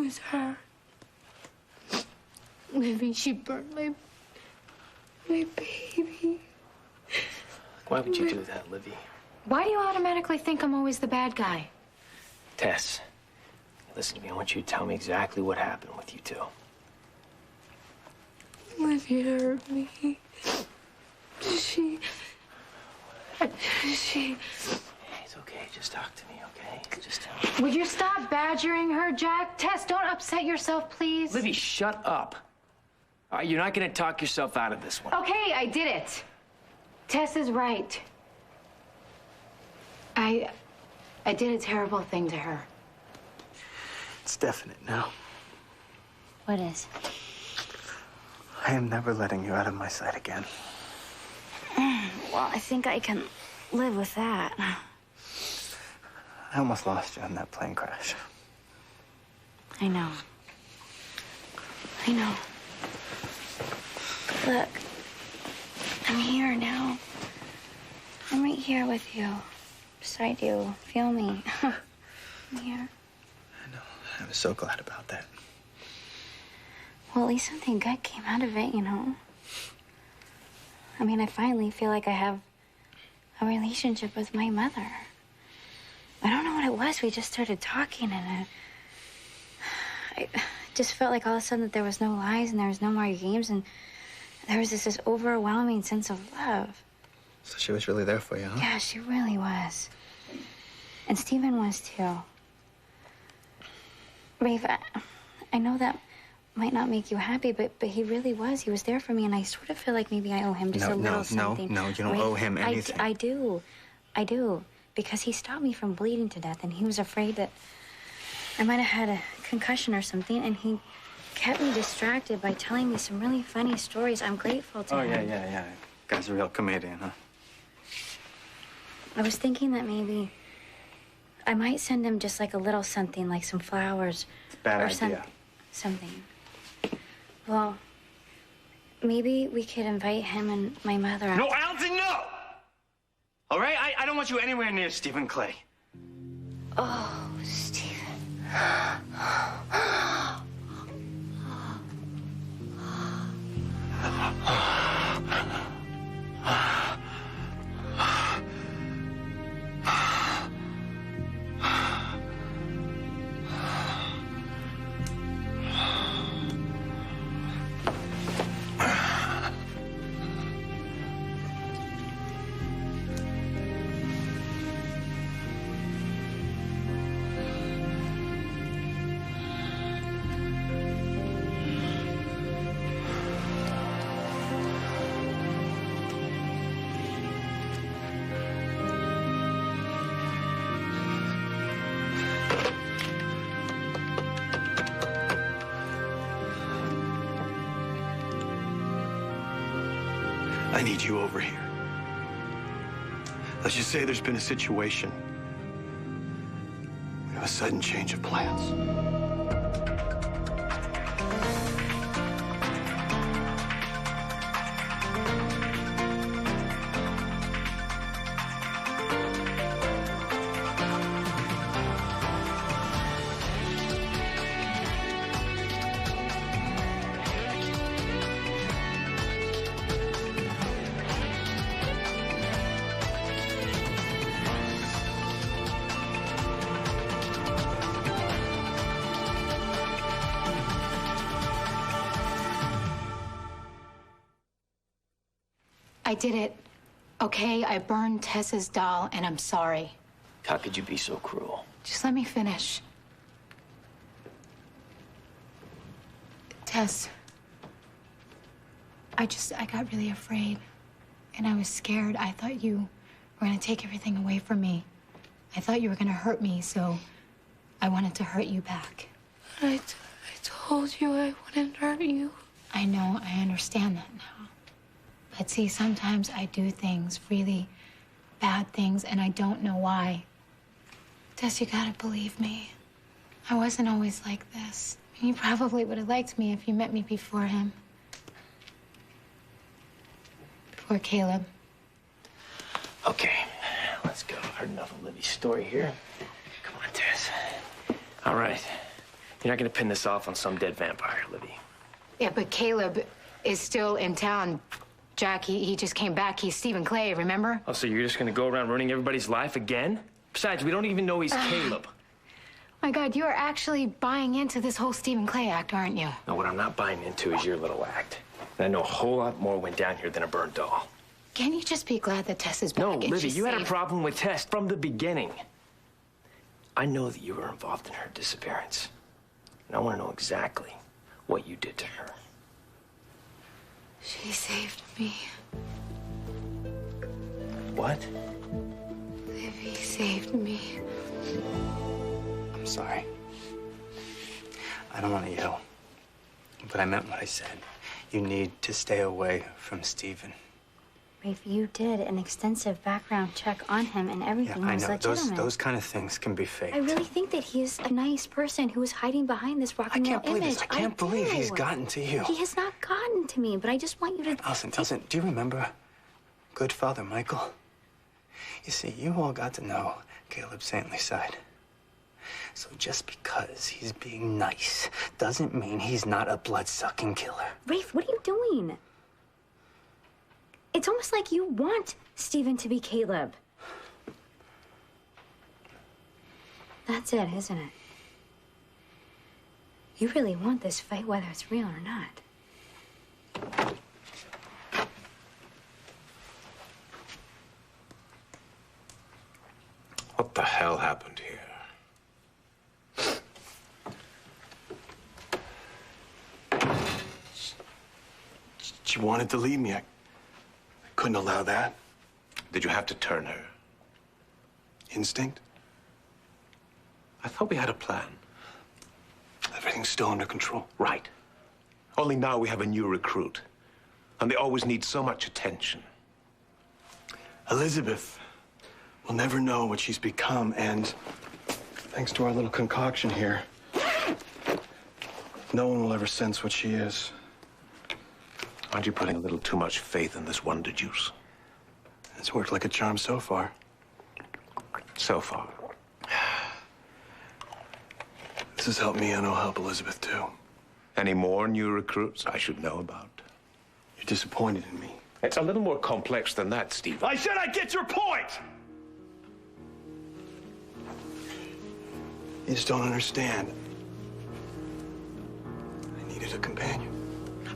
was her. Libby, she burned my baby. Why would you do that, Libby? Why do you automatically think I'm always the bad guy? Tess, listen to me. I want you to tell me exactly what happened with you two. Libby hurt me. She... It's okay. Just talk to me, okay? Just tell me. Would you stop badgering her, Jack? Tess, don't upset yourself, please. Libby, shut up. All right, you're not gonna talk yourself out of this one. Okay, I did it. Tess is right. I did a terrible thing to her. It's definite now. What is? I am never letting you out of my sight again. Well, I think I can live with that. I almost lost you in that plane crash. I know. I know. Look, I'm here now. I'm right here with you, beside you. Feel me. I'm here. I know. I was so glad about that. Well, at least something good came out of it, you know? I mean, I finally feel like I have a relationship with my mother. I don't know what it was. We just started talking, and I just felt like all of a sudden that there was no lies and there was no more games, and there was this overwhelming sense of love. So she was really there for you, huh? Yeah, she really was. And Stephen was, too. Rafe, I know that might not make you happy, but he really was. He was there for me, and I sort of feel like maybe I owe him just a little something. No, you don't owe him anything. I do. Because he stopped me from bleeding to death, and he was afraid that I might have had a concussion or something, and he kept me distracted by telling me some really funny stories. I'm grateful to him. Yeah. Guy's a real comedian, huh? I was thinking that maybe I might send him just like a little something, like some flowers. It's a bad idea. Something. Well, maybe we could invite him and my mother. No, Alton, no! All right? I don't want you anywhere near Stephen Clay. Oh, Stephen. I need you over here. Let's just say there's been a situation. We have a sudden change of plans. I did it. Okay, I burned Tess's doll, and I'm sorry. How could you be so cruel? Just let me finish. Tess, I got really afraid, and I was scared. I thought you were gonna take everything away from me. I thought you were gonna hurt me, so I wanted to hurt you back. I told you I wouldn't hurt you. I know, I understand that now. But see, sometimes I do things, really bad things, and I don't know why. Tess, you gotta believe me. I wasn't always like this. You probably would have liked me if you met me before him. Before Caleb. Okay, let's go. I've heard enough of Libby's story here. Come on, Tess. All right. You're not gonna pin this off on some dead vampire, Libby. Yeah, but Caleb is still in town. Jack, he just came back. He's Stephen Clay, remember? Oh, so you're just gonna go around ruining everybody's life again? Besides, we don't even know he's Caleb. My God, you are actually buying into this whole Stephen Clay act, aren't you? No, what I'm not buying into is your little act. And I know a whole lot more went down here than a burnt doll. Can you just be glad that Tess is back? No, and Libby, she's you had a safe? problem with Tess from the beginning. I know that you were involved in her disappearance. And I want to know exactly what you did to her. She saved me. What? Libby saved me. I'm sorry. I don't want to yell, but I meant what I said. You need to stay away from Stephen. Rafe, you did an extensive background check on him and everything Yeah, I was know. legitimate. Those kind of things can be faked. I really think that he's a nice person who is hiding behind this rock I and roll can't believe image. this. I can't believe he's do. gotten to you. He has not gotten to me, but I just want you to... Allison, do you remember good Father Michael? You see, you all got to know Caleb's saintly side. So just because he's being nice doesn't mean he's not a blood-sucking killer. Rafe, what are you doing? It's almost like you want Stephen to be Caleb. That's it, isn't it? You really want this fight, whether it's real or not. What the hell happened here? She wanted to leave me. I couldn't allow that. Did you have to turn her? Instinct? I thought we had a plan. Everything's still under control. Right. Only now we have a new recruit. And they always need so much attention. Elizabeth will never know what she's become, and thanks to our little concoction here, no one will ever sense what she is. Aren't you putting a little too much faith in this wonder juice? It's worked like a charm so far. So far. This has helped me, and it'll help Elizabeth, too. Any more new recruits I should know about? You're disappointed in me. It's a little more complex than that, Stephen. I said I get your point! You just don't understand. I needed a companion.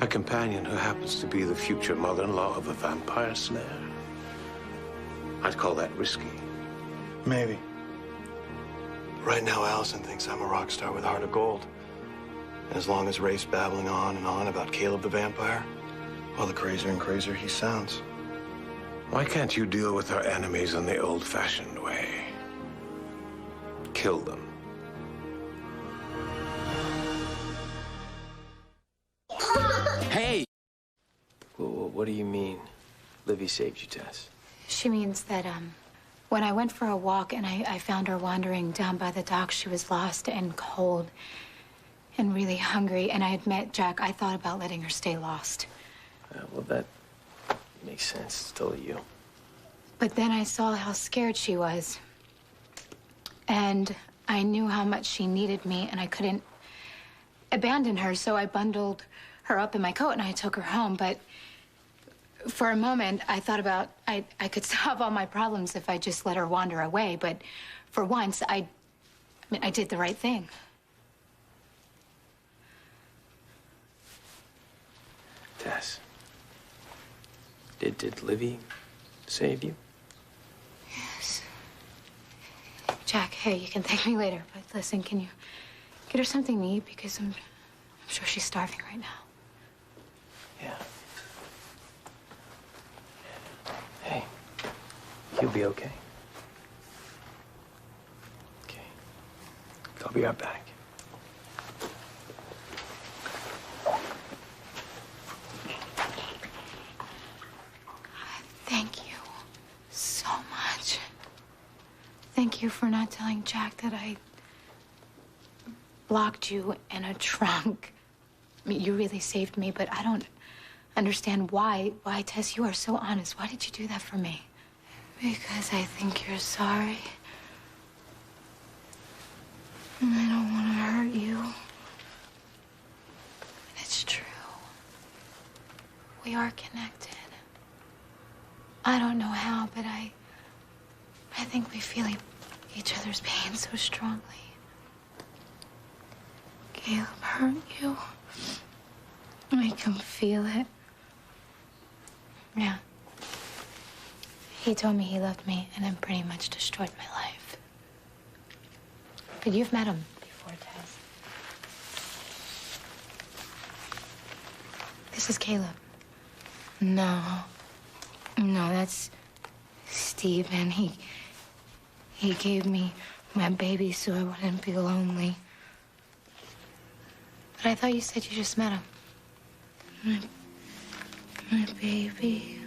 A companion who happens to be the future mother-in-law of a vampire slayer. I'd call that risky. Maybe. Right now, Allison thinks I'm a rock star with a heart of gold. And as long as Rafe's babbling on and on about Caleb the vampire, well, the crazier and crazier he sounds. Why can't you deal with our enemies in the old-fashioned way? Kill them. Hey! What do you mean, Libby saved you, Tess? She means that, when I went for a walk and I found her wandering down by the dock, she was lost and cold and really hungry. And I had met Jack. I thought about letting her stay lost. Well, that makes sense. Still you. But then I saw how scared she was. And I knew how much she needed me, and I couldn't abandon her. So I bundled her up in my coat and I took her home. But for a moment, I thought about I could solve all my problems if I just let her wander away. But for once, I did the right thing. Tess. Did Libby save you? Yes. Jack, hey, you can thank me later, but listen, can you get her something to eat? Because I'm sure she's starving right now. Yeah. Hey, you'll be okay. Okay. I'll be right back. Thank you so much. Thank you for not telling Jack that I locked you in a trunk. I mean, you really saved me, but I don't understand why. Why, Tess, you are so honest. Why did you do that for me? Because I think you're sorry. And I don't want to hurt you. we are connected. I don't know how, but I think we feel each other's pain so strongly. Caleb hurt you. I can feel it. Yeah. He told me he loved me, and it pretty much destroyed my life. But you've met him before, Tess. This is Caleb. No, that's Stephen. He gave me my baby so I wouldn't be lonely. But I thought you said you just met him. My baby.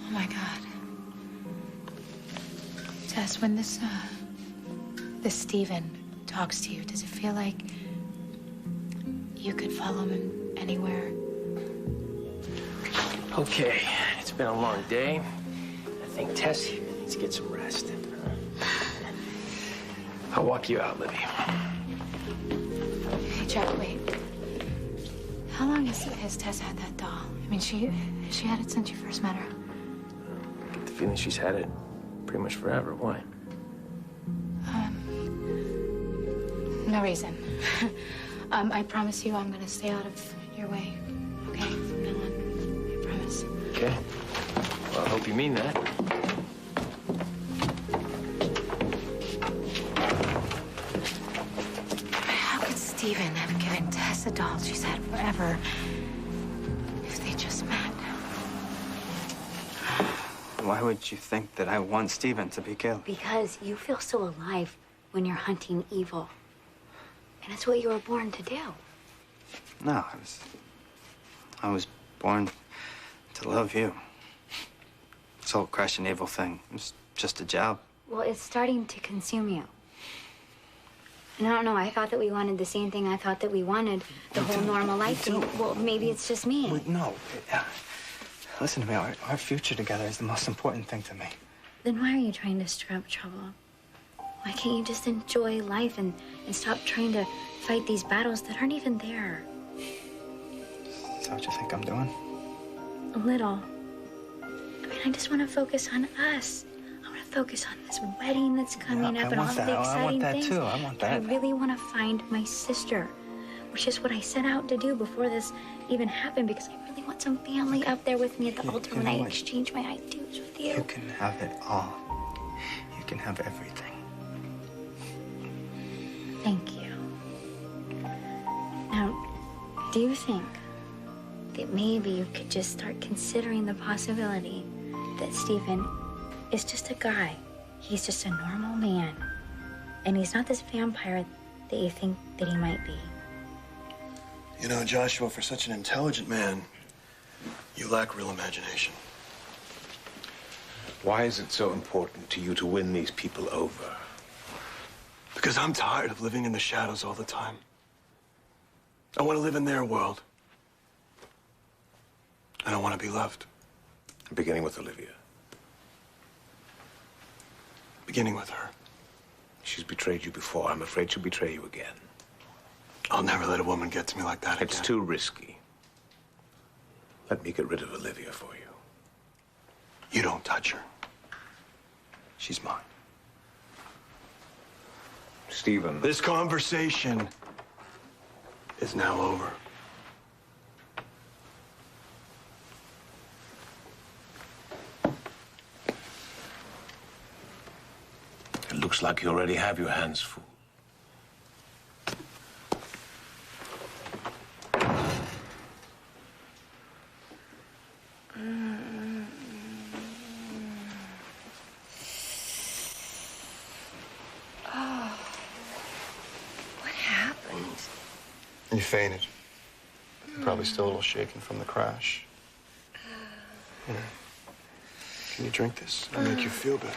Oh, my God. Tess, when this Stephen talks to you, does it feel like you could follow him anywhere? Okay, it's been a long day. I think Tess here needs to get some rest. I'll walk you out, Libby. Hey, Jack, wait. How long has Tess had that doll? I mean, has she had it since you first met her? I get the feeling she's had it pretty much forever. Why? No reason. I promise you I'm gonna stay out of your way, okay? From now on, I promise. Okay. Well, I hope you mean that. How could Stephen have given Tess a doll she's had forever if they just met? Why would you think that I want Stephen to be killed? Because you feel so alive when you're hunting evil. And it's what you were born to do. No, I was born to love you. This whole crushing evil thing, it's just a job. Well, it's starting to consume you. And I don't know, I thought that we wanted the same thing. I thought that we wanted the whole normal life thing. Well, maybe it's just me. Wait, no. Listen to me. Our future together is the most important thing to me. Then why are you trying to stir up trouble? Why can't you just enjoy life and stop trying to fight these battles that aren't even there? Is that what you think I'm doing? A little. I mean, I just want to focus on us. I want to focus on this wedding that's coming up and all the exciting things. I want that too. I want that. I really want to find my sister, which is what I set out to do before this even happened, because I really want some family up there with me at the altar when I exchange my IDs with you. You can have it all. You can have everything. Thank you. Now, do you think that maybe you could just start considering the possibility that Stephen is just a guy? He's just a normal man. And he's not this vampire that you think that he might be. You know, Joshua, for such an intelligent man, you lack real imagination. Why is it so important to you to win these people over? Because I'm tired of living in the shadows all the time. I want to live in their world. And I want to be loved. Beginning with Olivia. Beginning with her. She's betrayed you before. I'm afraid she'll betray you again. I'll never let a woman get to me like that again. It's too risky. Let me get rid of Olivia for you. You don't touch her. She's mine. Stephen. This conversation is now over. It looks like you already have your hands full. You fainted. You're probably still a little shaken from the crash. Here. Can you drink this? It'll make you feel better.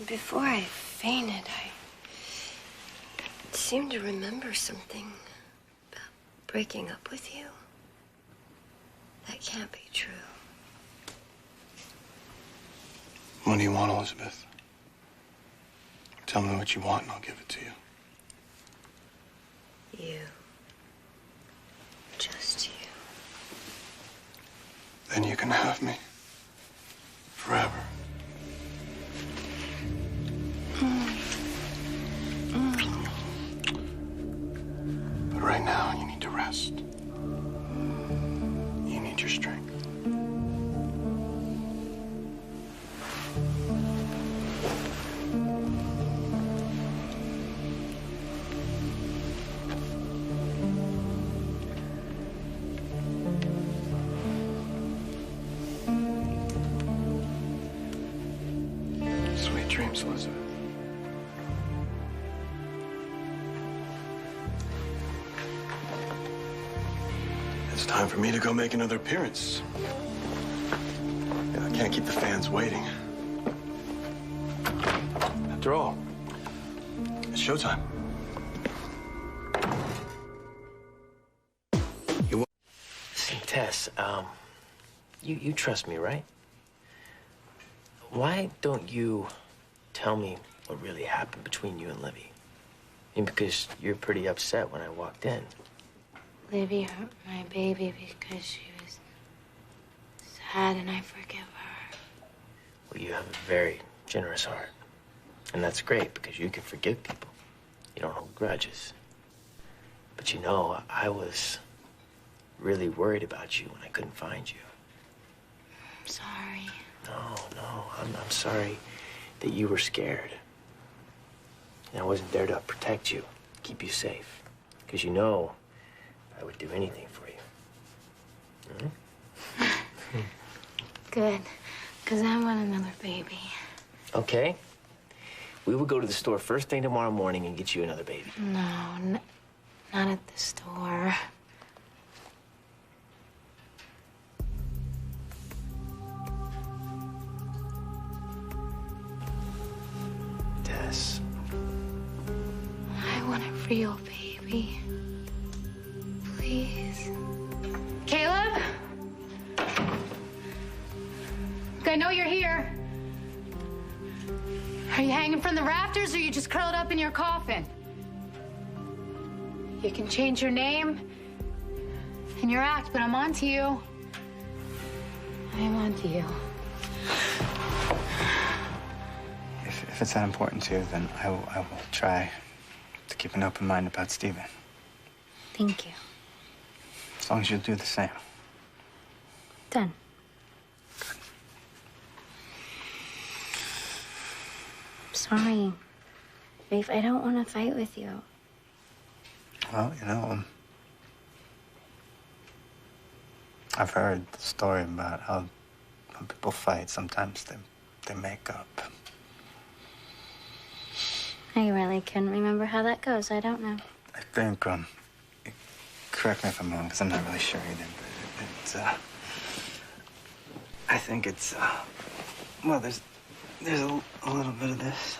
Before I fainted, I seemed to remember something about breaking up with you. That can't be true. What do you want, Elizabeth? Tell me what you want and I'll give it to you. You. Just you. Then you can have me. Forever. But right now, you need to rest. You need your strength. Sweet dreams, Elizabeth. It's time for me to go make another appearance. I can't keep the fans waiting. After all, it's showtime. Listen, Tess, you trust me, right? Why don't you tell me what really happened between you and Libby? I mean, because you're pretty upset when I walked in. Libby hurt my baby because she was sad and I forgive her. Well, you have a very generous heart. And that's great because you can forgive people. You don't hold grudges. But you know, I was really worried about you when I couldn't find you. I'm sorry. No, I'm sorry that you were scared. And I wasn't there to protect you, keep you safe. Because you know, I would do anything for you. Mm-hmm. Good, because I want another baby. Okay. We will go to the store first thing tomorrow morning and get you another baby. No, not at the store. Tess. I want a real baby. Please. Caleb? I know you're here. Are you hanging from the rafters or are you just curled up in your coffin? You can change your name and your act, but I'm on to you. I'm on to you. If it's that important to you, then I will try to keep an open mind about Stephen. Thank you. As long as you do the same. Done. Sorry, Rafe. I don't want to fight with you. Well, you know, I've heard the story about how when people fight, sometimes they make up. I really couldn't remember how that goes. I don't know. I think, correct me if I'm wrong, because I'm not really sure either, but it's, I think it's, well, there's a little bit of this.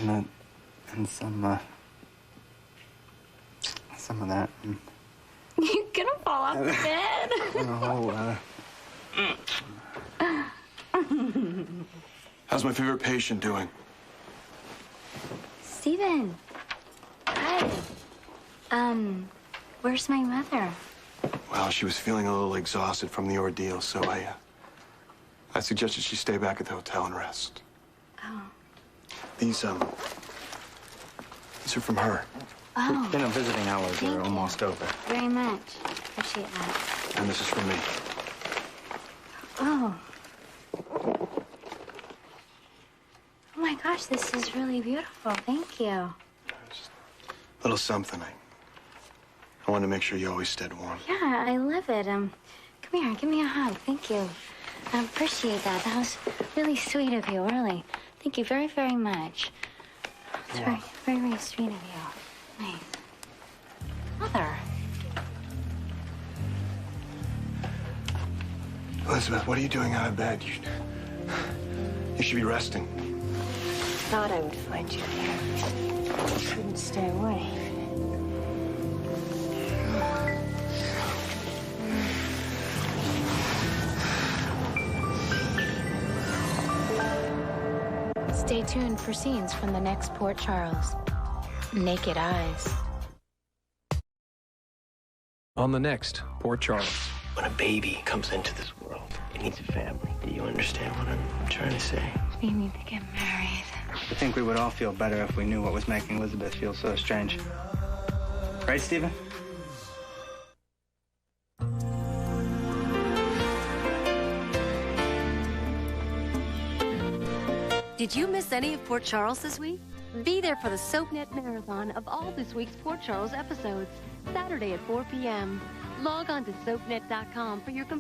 And some of that. And You're gonna fall off the bed. How's my favorite patient doing? Stephen. Hi. Where's my mother? Well, she was feeling a little exhausted from the ordeal, so I suggested she stay back at the hotel and rest. Oh. These are from her. Oh. You know, visiting hours Thank are you. almost over. Very much. Appreciate that. And this is from me. Oh. Oh my gosh, this is really beautiful. Thank you. Just a little something. I wanted to make sure you always stayed warm. Yeah, I love it. Come here, give me a hug. Thank you. I appreciate that. That was really sweet of you, really. Thank you very, very much. It's very, very, very sweet of you. Nice. Mother. Elizabeth, what are you doing out of bed? You should be resting. Thought I would find you here. Couldn't stay away. Stay tuned for scenes from the next Port Charles. Naked Eyes. On the next Port Charles. When a baby comes into this world, it needs a family. Do you understand what I'm trying to say? We need to get married. I think we would all feel better if we knew what was making Elizabeth feel so strange. Right, Stephen? Did you miss any of Port Charles this week? Be there for the SoapNet marathon of all this week's Port Charles episodes, Saturday at 4 p.m. Log on to soapnet.com for your